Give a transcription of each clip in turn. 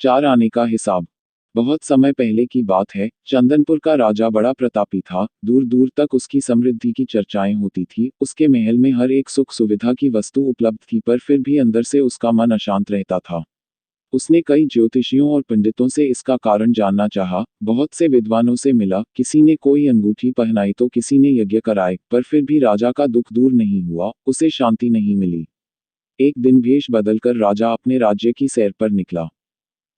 4 आने का हिसाब। बहुत समय पहले की बात है, चंदनपुर का राजा बड़ा प्रतापी था, दूर दूर तक उसकी समृद्धि की चर्चाएं होती थी, उसके महल में हर एक सुख सुविधा की वस्तु उपलब्ध थी, पर फिर भी अंदर से उसका मन अशांत रहता था। उसने कई ज्योतिषियों और पंडितों से इसका कारण जानना चाहा, बहुत से विद्वानों से मिला, किसी ने कोई अंगूठी पहनाई तो किसी ने यज्ञ कराए, पर फिर भी राजा का दुख दूर नहीं हुआ, उसे शांति नहीं मिली। एक दिन भेष बदलकर राजा अपने राज्य की सैर पर निकला।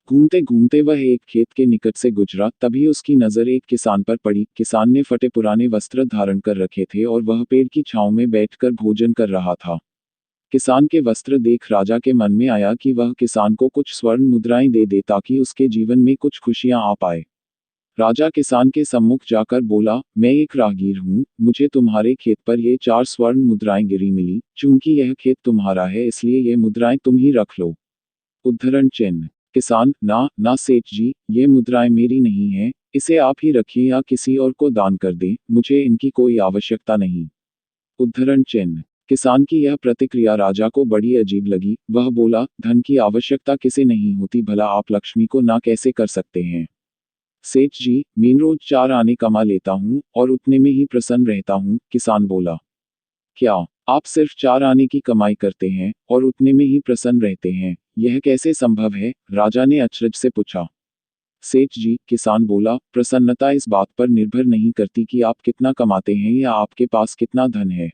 घूमते घूमते वह एक खेत के निकट से गुजरा, तभी उसकी नजर एक किसान पर पड़ी। किसान ने फटे पुराने वस्त्र धारण कर रखे थे और वह पेड़ की छांव में बैठकर भोजन कर रहा था। किसान के वस्त्र देख राजा के मन में आया कि वह किसान को कुछ स्वर्ण मुद्राएं दे दे ताकि उसके जीवन में कुछ खुशियां आ पाए। राजा किसान के सम्मुख जाकर बोला, मैं एक राहगीर हूँ, मुझे तुम्हारे खेत पर ये 4 स्वर्ण मुद्राएं गिरी मिली, चूंकि यह खेत तुम्हारा है इसलिए ये मुद्राएं तुम ही रख लो। उद्धरण चिन्ह। किसान, ना ना सेठ जी, ये मुद्राएं मेरी नहीं है, इसे आप ही रखिए या किसी और को दान कर दें, मुझे इनकी कोई आवश्यकता नहीं। उद्धरण चिन्ह। किसान की यह प्रतिक्रिया राजा को बड़ी अजीब लगी, वह बोला, धन की आवश्यकता किसे नहीं होती, भला आप लक्ष्मी को ना कैसे कर सकते हैं। सेठ जी, मैं रोज 4 आने कमा लेता हूँ और उतने में ही प्रसन्न रहता हूँ। किसान बोला, क्या आप सिर्फ 4 आने की कमाई करते हैं और उतने में ही प्रसन्न रहते हैं, यह कैसे संभव है? राजा ने अचरज से पूछा। सेठ जी, किसान बोला, प्रसन्नता इस बात पर निर्भर नहीं करती कि आप कितना कमाते हैं या आपके पास कितना धन है।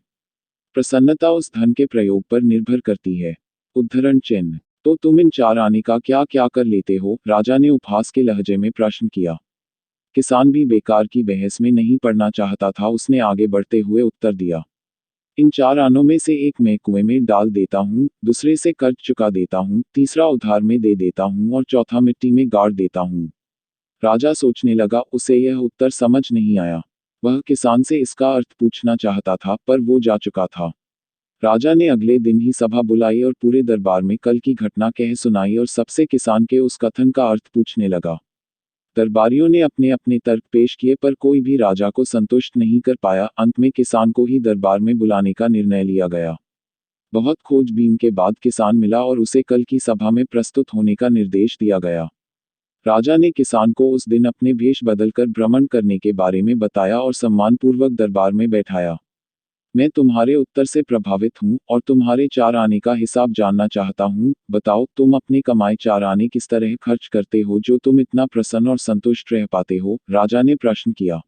प्रसन्नता उस धन के प्रयोग पर निर्भर करती है। उद्धरण चिन्ह। तो तुम इन 4 आने का क्या क्या कर लेते हो? राजा ने उपहास के लहजे में प्रश्न किया। किसान भी बेकार की बहस में नहीं पड़ना चाहता था, उसने आगे बढ़ते हुए उत्तर दिया, इन 4 आनों में से एक मैं कुएं में डाल देता हूँ, दूसरे से कर्ज चुका देता हूँ, तीसरा उधार में दे देता हूँ और चौथा मिट्टी में गाड़ देता हूँ। राजा सोचने लगा, उसे यह उत्तर समझ नहीं आया। वह किसान से इसका अर्थ पूछना चाहता था, पर वो जा चुका था। राजा ने अगले दिन ही सभा बुलाई और पूरे दरबार में कल की घटना कह सुनाई और सबसे किसान के उस कथन का अर्थ पूछने लगा। दरबारियों ने अपने अपने तर्क पेश किए, पर कोई भी राजा को संतुष्ट नहीं कर पाया। अंत में किसान को ही दरबार में बुलाने का निर्णय लिया गया। बहुत खोजबीन के बाद किसान मिला और उसे कल की सभा में प्रस्तुत होने का निर्देश दिया गया। राजा ने किसान को उस दिन अपने भेष बदलकर भ्रमण करने के बारे में बताया और सम्मानपूर्वक दरबार में बैठाया। मैं तुम्हारे उत्तर से प्रभावित हूँ और तुम्हारे 4 आने का हिसाब जानना चाहता हूँ। बताओ, तुम अपने कमाए 4 आने किस तरह खर्च करते हो जो तुम इतना प्रसन्न और संतुष्ट रह पाते हो? राजा ने प्रश्न किया।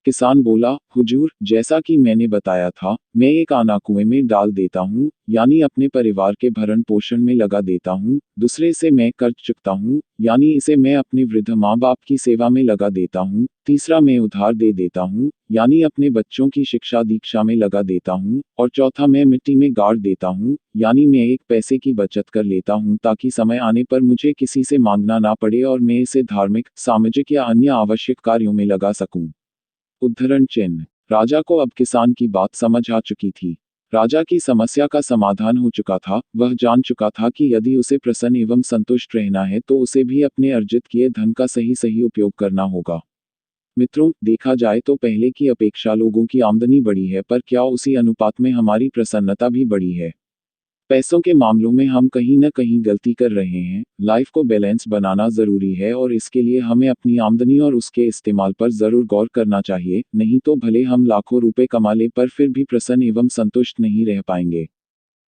किसान बोला, हुजूर, जैसा कि मैंने बताया था, मैं एक आना कुएं में डाल देता हूँ, यानी अपने परिवार के भरण पोषण में लगा देता हूँ, दूसरे से मैं कर्ज चुकता हूँ, यानी इसे मैं अपने वृद्ध माँ बाप की सेवा में लगा देता हूँ, तीसरा मैं उधार दे देता हूँ, यानी अपने बच्चों की शिक्षा दीक्षा में लगा देता हूँ, और चौथा मैं मिट्टी में गाड़ देता हूँ, यानी मैं एक पैसे की बचत कर लेता हूँ ताकि समय आने पर मुझे किसी से मांगना ना पड़े और मैं इसे धार्मिक, सामाजिक या अन्य आवश्यक कार्यों में लगा सकूं। उद्धरण चिन्ह। राजा को अब किसान की बात समझ आ चुकी थी। राजा की समस्या का समाधान हो चुका था, वह जान चुका था कि यदि उसे प्रसन्न एवं संतुष्ट रहना है तो उसे भी अपने अर्जित किए धन का सही सही उपयोग करना होगा। मित्रों, देखा जाए तो पहले की अपेक्षा लोगों की आमदनी बढ़ी है, पर क्या उसी अनुपात में हमारी प्रसन्नता भी बढ़ी है? पैसों के मामलों में हम कहीं न कहीं गलती कर रहे हैं। लाइफ को बैलेंस बनाना ज़रूरी है और इसके लिए हमें अपनी आमदनी और उसके इस्तेमाल पर ज़रूर गौर करना चाहिए, नहीं तो भले हम लाखों रुपए कमा लें पर फिर भी प्रसन्न एवं संतुष्ट नहीं रह पाएंगे।